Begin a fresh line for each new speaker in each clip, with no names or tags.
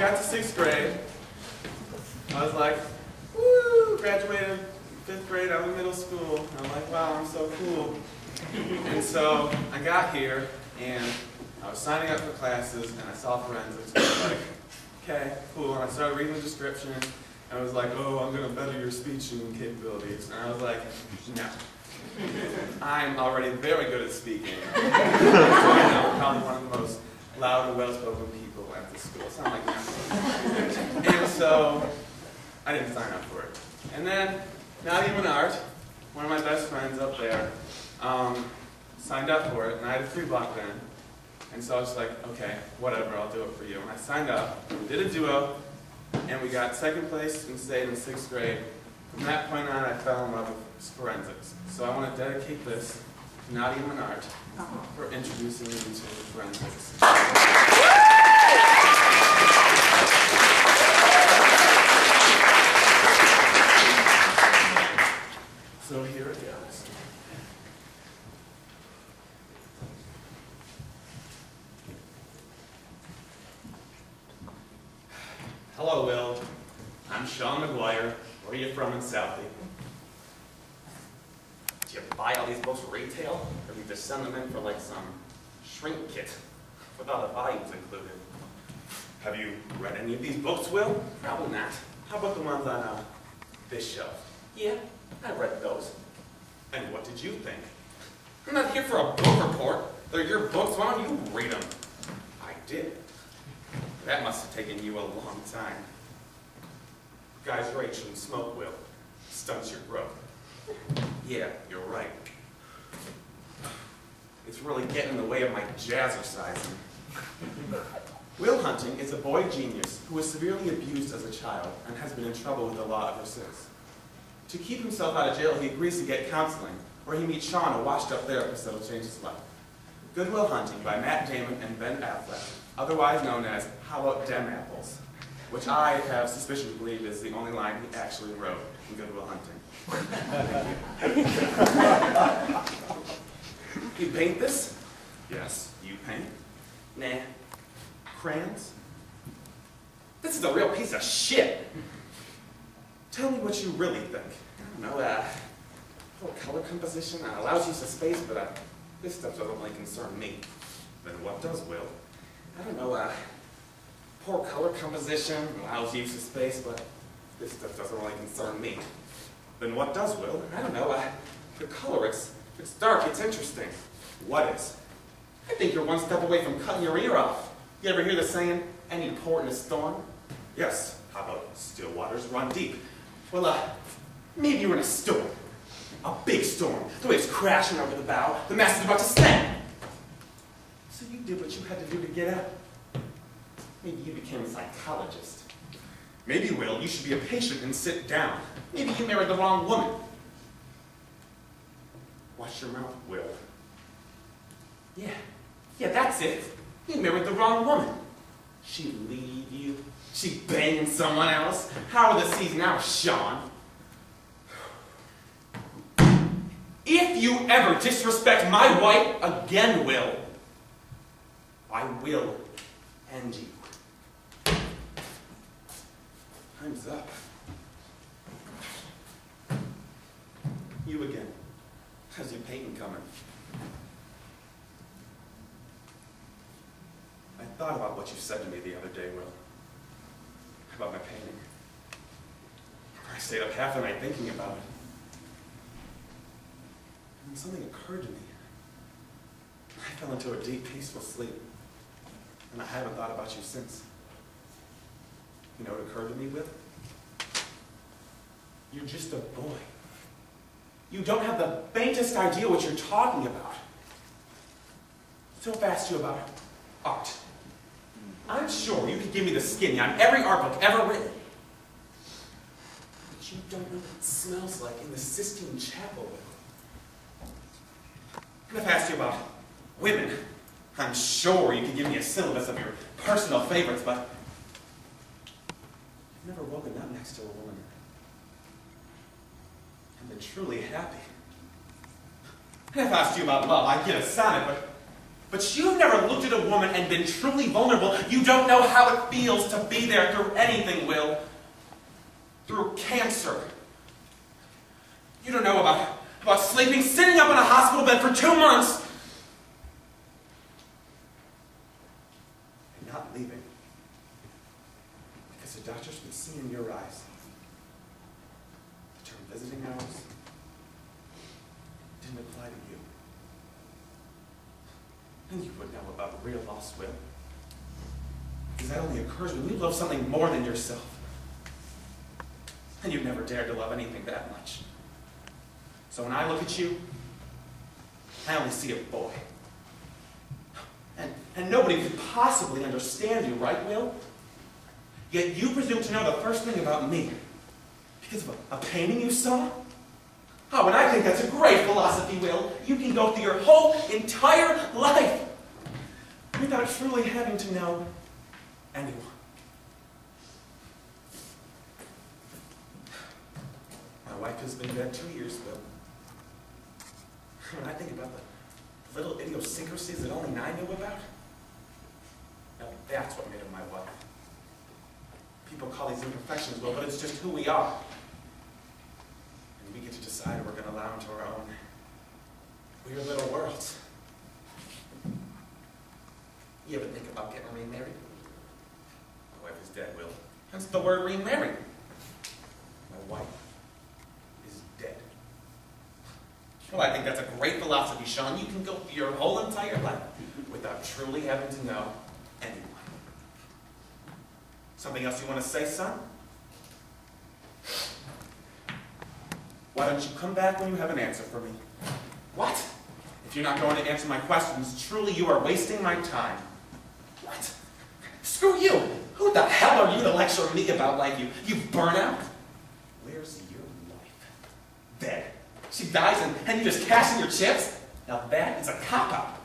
got to 6th grade, I was like, woo, graduated 5th grade out of middle school. And I'm like, wow, I'm so cool. And so I got here, and I was signing up for classes, and I saw forensics, and I was like, okay, cool. And I started reading the description, and I was like, oh, I'm going to better your speaking capabilities. And I was like, no. I'm already very good at speaking. So I know I'm probably one of the most loud and well-spoken people at the school. Sound like that. And so I didn't sign up for it. And then Nadia Menard, one of my best friends up there, signed up for it, and I had a free block then. And so I was like, okay, whatever, I'll do it for you. And I signed up, did a duo, and we got 2nd place in state in 6th grade. From that point on, I fell in love with forensics. So I want to dedicate this to Nadia Menard for introducing me to forensics. So here it goes. Hello, Will. I'm Sean McGuire. Where are you from in Southie? Do you buy all these books retail, or do you just send them in for like some shrink kit with all the volumes included? Have you read any of these books, Will? Probably not. How about the ones on this shelf? Yeah, I read those. And what did you think? I'm not here for a book report. They're your books. Why don't you read them? I did. That must have taken you a long time. Guys your age shouldn't smoke, Will. Stunts your growth. Yeah, you're right. It's really getting in the way of my jazzercising. Will Hunting is a boy genius who was severely abused as a child and has been in trouble with the law ever since. To keep himself out of jail, he agrees to get counseling, where he meets Sean, a washed-up therapist that will change his life. Good Will Hunting by Matt Damon and Ben Affleck, otherwise known as How About Dem Apples, which I have suspicion to believe is the only line he actually wrote in Good Will Hunting. You paint this? Yes. You paint? Nah. Crayons? This is a real piece of shit. Tell me what you really think. I don't know, whole color composition allows use of space, but this stuff doesn't really concern me. Then what does, Will? I don't know, poor color composition allows use of space, but this stuff doesn't really concern me. Then what does, Will? I don't know, the color, it's dark, it's interesting. What is? I think you're one step away from cutting your ear off. You ever hear the saying, any port in a storm? Yes, how about still waters run deep? Well, maybe you're in a storm. A big storm. The waves crashing over the bow. The mast is about to snap. So you did what you had to do to get out. Maybe you became a psychologist. Maybe, Will, you should be a patient and sit down. Maybe you married the wrong woman. Watch your mouth, Will. Yeah, that's it. You married the wrong woman. She leave you. She banging someone else. How are the seas now, Sean? If you ever disrespect my wife again, Will, I will end you. Time's up. You again. How's your painting coming? I thought about what you said to me the other day, Will. About my painting. I stayed up half the night thinking about it. And then something occurred to me. I fell into a deep, peaceful sleep. And I haven't thought about you since. You know what occurred to me, Will? You're just a boy. You don't have the faintest idea what you're talking about. So I've asked you about art. I'm sure you could give me the skinny on every art book ever written. But you don't know what it smells like in the Sistine Chapel. And I've asked you about women. I'm sure you could give me a syllabus of your personal favorites, but I've never woken up next to a woman and been truly happy. And I've asked you about love. I get a sonnet, but But you've never looked at a woman and been truly vulnerable. You don't know how it feels to be there through anything, Will. Through cancer. You don't know about sleeping, sitting up in a hospital bed for 2 months. And not leaving. Because the doctors can see in your eyes. The term visiting hours didn't apply to you. And you would know about real loss, Will. Because that only occurs when you love something more than yourself. And you've never dared to love anything that much. So when I look at you, I only see a boy. And nobody could possibly understand you, right, Will? Yet you presume to know the first thing about me because of a painting you saw? Oh, and I think that's a great philosophy, Will. You can go through your whole entire life without truly having to know anyone. My wife has been dead 2 years, Will. When I think about the little idiosyncrasies that only I knew about, now that's what made her my wife. People call these imperfections, Will, but it's just who we are. And we get to decide if we're going to allow into our own weird little worlds. You ever think about getting remarried? My wife is dead, Will. Hence the word remarried. My wife is dead. Well, I think that's a great philosophy, Sean. You can go through your whole entire life without truly having to know anyone. Something else you want to say, son? Why don't you come back when you have an answer for me? What? If you're not going to answer my questions, truly you are wasting my time. What? Screw you! Who the hell are you to lecture me about like you? You burnout? Where's your wife? Dead. She dies and you just cash in your chips? Now that is a cop-out.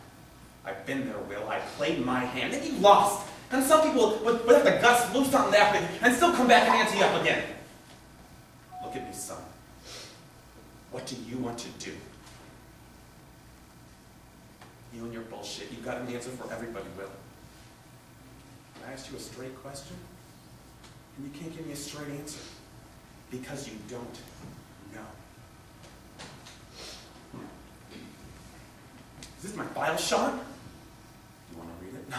I've been there, Will. I played my hand and you lost. And some people would have the guts to lose something that big and still come back and ante you up again. Look at me, son. What do you want to do? You and your bullshit. You've got an answer for everybody, Will. I asked you a straight question, and you can't give me a straight answer. Because you don't know. Is this my file, Sean? You want to read it? No.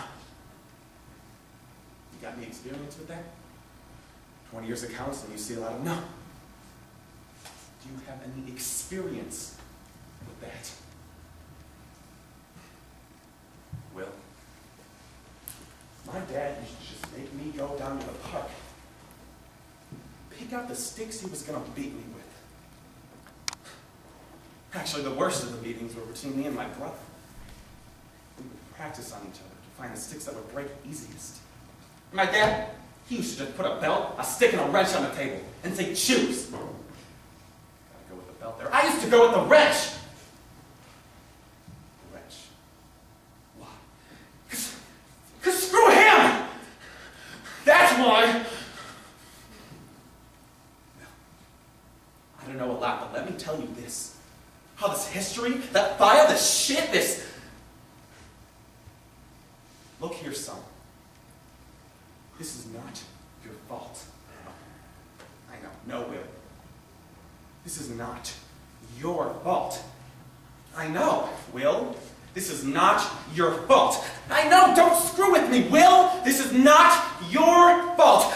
You got any experience with that? 20 years of counseling, you see a lot of no. Do you have any experience with that? Will, my dad used to just make me go down to the park, pick out the sticks he was going to beat me with. Actually, the worst of the beatings were between me and my brother. We would practice on each other to find the sticks that would break easiest. My dad, he used to just put a belt, a stick, and a wrench on the table and say, choose. Gotta go with the belt there. I used to go with the wrench. The wrench. Why? Because screw him! That's why. I don't know a lot, but let me tell you this. All this history, that file, this shit, this... Look here, son. This is not your fault. I know. No, Will. This is not your fault. I know, Will. This is not your fault. I know. Don't screw with me, Will. This is not your fault.